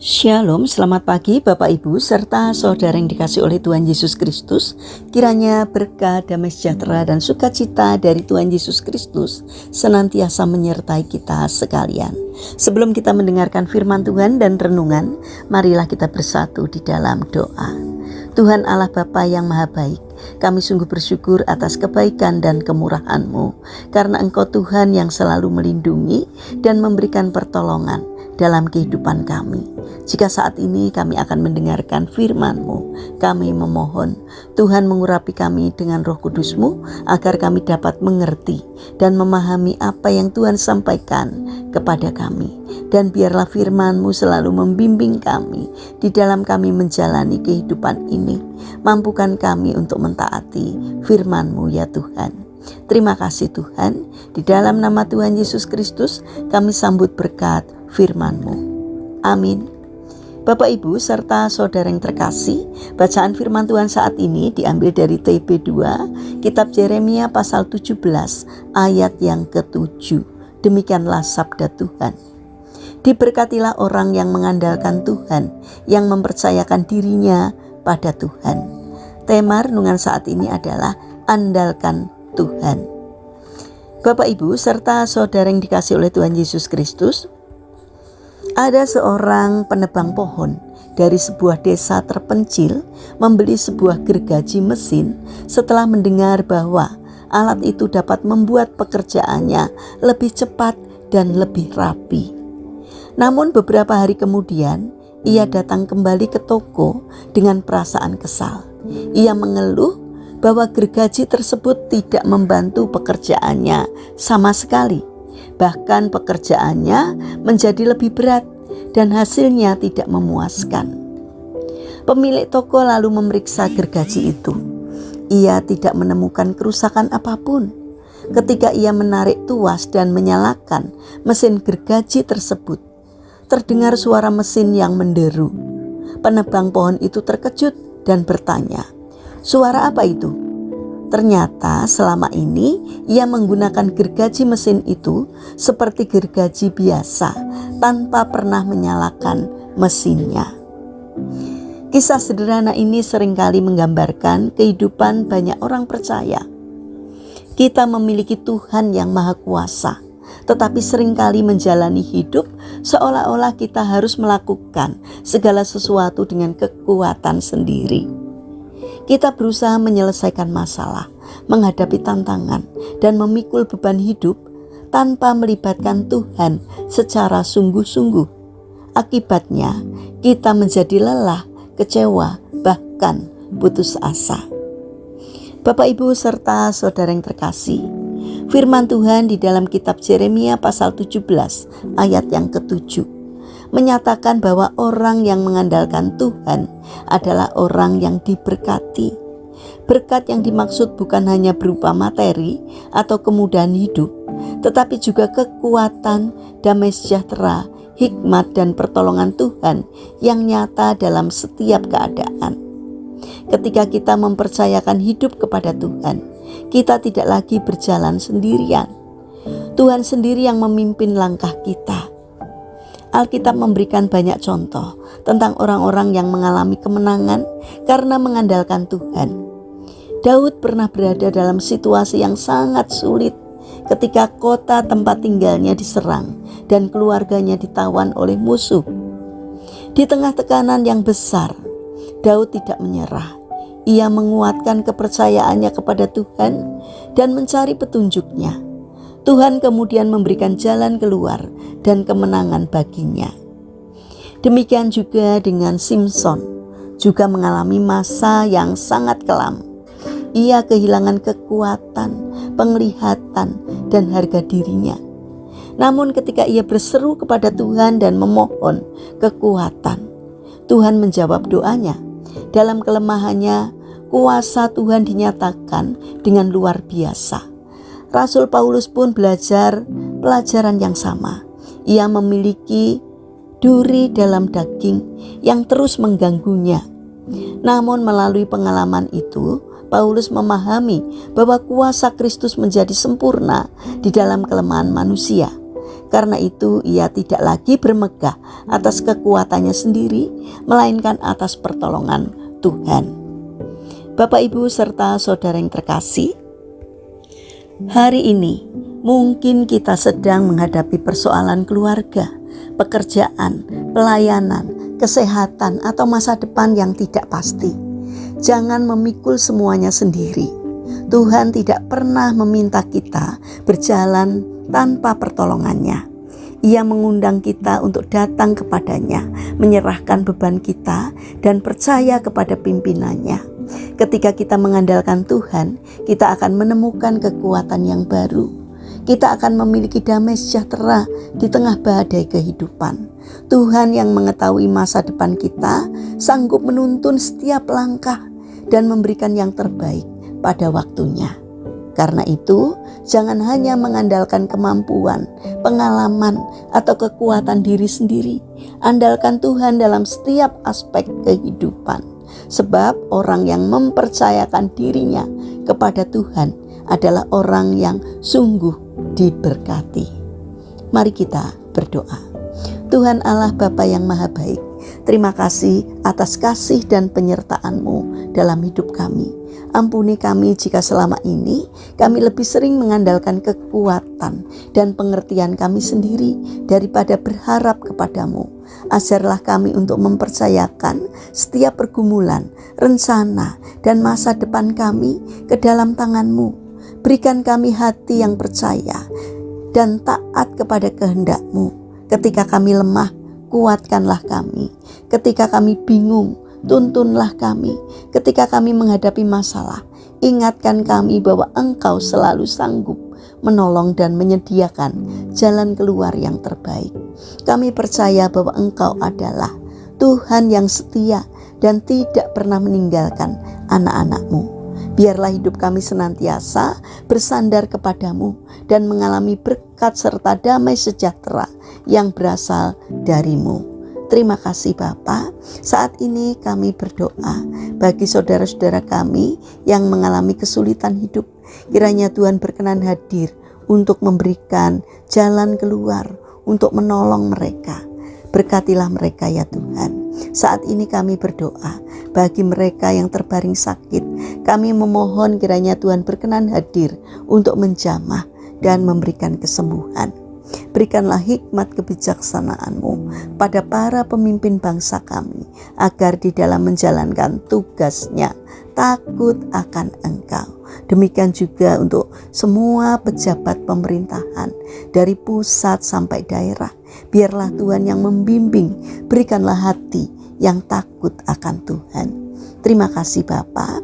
Shalom, selamat pagi Bapak Ibu serta saudara yang dikasih oleh Tuhan Yesus Kristus. Kiranya berkat, damai sejahtera dan sukacita dari Tuhan Yesus Kristus senantiasa menyertai kita sekalian. Sebelum kita mendengarkan firman Tuhan dan renungan, marilah kita bersatu di dalam doa. Tuhan Allah Bapa yang Maha Baik, kami sungguh bersyukur atas kebaikan dan kemurahan-Mu, karena Engkau Tuhan yang selalu melindungi dan memberikan pertolongan dalam kehidupan kami. Jika saat ini kami akan mendengarkan firman-Mu, kami memohon Tuhan mengurapi kami dengan Roh Kudus-Mu agar kami dapat mengerti dan memahami apa yang Tuhan sampaikan kepada kami. Dan biarlah firman-Mu selalu membimbing kami di dalam kami menjalani kehidupan ini. Mampukan kami untuk mentaati firman-Mu ya Tuhan. Terima kasih Tuhan, di dalam nama Tuhan Yesus Kristus kami sambut berkat firman-Mu. Amin. Bapak Ibu serta saudara yang terkasih, bacaan firman Tuhan saat ini diambil dari TB2, kitab Yeremia pasal 17 ayat yang ke-7. Demikianlah sabda Tuhan. Diberkatilah orang yang mengandalkan Tuhan, yang mempercayakan dirinya pada Tuhan. Tema renungan saat ini adalah andalkan Tuhan. Bapak Ibu serta saudara yang dikasih oleh Tuhan Yesus Kristus, ada seorang penebang pohon dari sebuah desa terpencil membeli sebuah gergaji mesin setelah mendengar bahwa alat itu dapat membuat pekerjaannya lebih cepat dan lebih rapi. Namun beberapa hari kemudian ia datang kembali ke toko dengan perasaan kesal. Ia mengeluh bahwa gergaji tersebut tidak membantu pekerjaannya sama sekali. Bahkan pekerjaannya menjadi lebih berat dan hasilnya tidak memuaskan. Pemilik toko lalu memeriksa gergaji itu. Ia tidak menemukan kerusakan apapun. Ketika ia menarik tuas dan menyalakan mesin gergaji tersebut, terdengar suara mesin yang menderu. Penebang pohon itu terkejut dan bertanya, "Suara apa itu?" Ternyata selama ini ia menggunakan gergaji mesin itu seperti gergaji biasa tanpa pernah menyalakan mesinnya. Kisah sederhana ini seringkali menggambarkan kehidupan banyak orang percaya. Kita memiliki Tuhan yang Maha Kuasa, tetapi seringkali menjalani hidup seolah-olah kita harus melakukan segala sesuatu dengan kekuatan sendiri. Kita berusaha menyelesaikan masalah, menghadapi tantangan, dan memikul beban hidup tanpa melibatkan Tuhan secara sungguh-sungguh. Akibatnya, kita menjadi lelah, kecewa, bahkan putus asa. Bapak Ibu serta saudara yang terkasih, firman Tuhan di dalam kitab Yeremia pasal 17 ayat yang ke-7 menyatakan bahwa orang yang mengandalkan Tuhan adalah orang yang diberkati. Berkat yang dimaksud bukan hanya berupa materi atau kemudahan hidup, tetapi juga kekuatan, damai sejahtera, hikmat dan pertolongan Tuhan yang nyata dalam setiap keadaan. Ketika kita mempercayakan hidup kepada Tuhan, kita tidak lagi berjalan sendirian. Tuhan sendiri yang memimpin langkah kita. Alkitab memberikan banyak contoh tentang orang-orang yang mengalami kemenangan karena mengandalkan Tuhan. Daud pernah berada dalam situasi yang sangat sulit ketika kota tempat tinggalnya diserang dan keluarganya ditawan oleh musuh. Di tengah tekanan yang besar, Daud tidak menyerah. Ia menguatkan kepercayaannya kepada Tuhan dan mencari petunjuknya. Tuhan kemudian memberikan jalan keluar dan kemenangan baginya. Demikian juga dengan Simson, juga mengalami masa yang sangat kelam. Ia kehilangan kekuatan, penglihatan, dan harga dirinya. Namun ketika ia berseru kepada Tuhan dan memohon kekuatan, Tuhan menjawab doanya. Dalam kelemahannya, kuasa Tuhan dinyatakan dengan luar biasa. Rasul Paulus pun belajar pelajaran yang sama. Ia memiliki duri dalam daging yang terus mengganggunya. Namun melalui pengalaman itu, Paulus memahami bahwa kuasa Kristus menjadi sempurna di dalam kelemahan manusia. Karena itu ia tidak lagi bermegah atas kekuatannya sendiri, melainkan atas pertolongan Tuhan. Bapak, Ibu, serta saudara yang terkasih, hari ini mungkin kita sedang menghadapi persoalan keluarga, pekerjaan, pelayanan, kesehatan, atau masa depan yang tidak pasti. Jangan memikul semuanya sendiri. Tuhan tidak pernah meminta kita berjalan tanpa pertolongannya. Ia mengundang kita untuk datang kepadanya, menyerahkan beban kita, dan percaya kepada pimpinannya. Ketika kita mengandalkan Tuhan, kita akan menemukan kekuatan yang baru. Kita akan memiliki damai sejahtera di tengah badai kehidupan. Tuhan yang mengetahui masa depan kita, sanggup menuntun setiap langkah dan memberikan yang terbaik pada waktunya. Karena itu, jangan hanya mengandalkan kemampuan, pengalaman, atau kekuatan diri sendiri. Andalkan Tuhan dalam setiap aspek kehidupan. Sebab orang yang mempercayakan dirinya kepada Tuhan adalah orang yang sungguh diberkati. Mari kita berdoa. Tuhan Allah Bapa yang Maha Baik, terima kasih atas kasih dan penyertaan-Mu dalam hidup kami. Ampuni kami jika selama ini kami lebih sering mengandalkan kekuatan dan pengertian kami sendiri daripada berharap kepadamu. Ajarlah kami untuk mempercayakan setiap pergumulan, rencana, dan masa depan kami ke dalam tangan-Mu. Berikan kami hati yang percaya dan taat kepada kehendak-Mu. Ketika kami lemah, kuatkanlah kami. Ketika kami bingung, tuntunlah kami. Ketika kami menghadapi masalah, ingatkan kami bahwa Engkau selalu sanggup menolong dan menyediakan jalan keluar yang terbaik. Kami percaya bahwa Engkau adalah Tuhan yang setia dan tidak pernah meninggalkan anak-anak-Mu. Biarlah hidup kami senantiasa bersandar kepadamu dan mengalami berkat serta damai sejahtera yang berasal dari-Mu. Terima kasih Bapa. Saat ini kami berdoa bagi saudara-saudara kami yang mengalami kesulitan hidup. Kiranya Tuhan berkenan hadir untuk memberikan jalan keluar, untuk menolong mereka. Berkatilah mereka ya Tuhan. Saat ini kami berdoa bagi mereka yang terbaring sakit. Kami memohon kiranya Tuhan berkenan hadir untuk menjamah dan memberikan kesembuhan. Berikanlah hikmat kebijaksanaan-Mu pada para pemimpin bangsa kami, agar di dalam menjalankan tugasnya takut akan Engkau. Demikian juga untuk semua pejabat pemerintahan dari pusat sampai daerah. Biarlah Tuhan yang membimbing, berikanlah hati yang takut akan Tuhan. Terima kasih Bapa.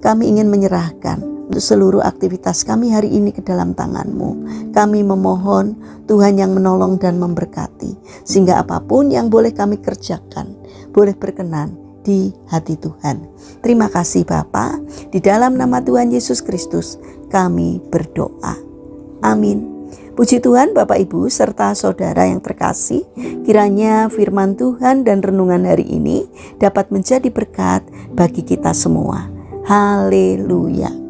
Kami ingin menyerahkan untuk seluruh aktivitas kami hari ini ke dalam tangan-Mu. Kami memohon Tuhan yang menolong dan memberkati, sehingga apapun yang boleh kami kerjakan, boleh berkenan di hati Tuhan. Terima kasih Bapa. Di dalam nama Tuhan Yesus Kristus kami berdoa. Amin. Puji Tuhan Bapak Ibu serta saudara yang terkasih, kiranya firman Tuhan dan renungan hari ini dapat menjadi berkat bagi kita semua. Haleluya.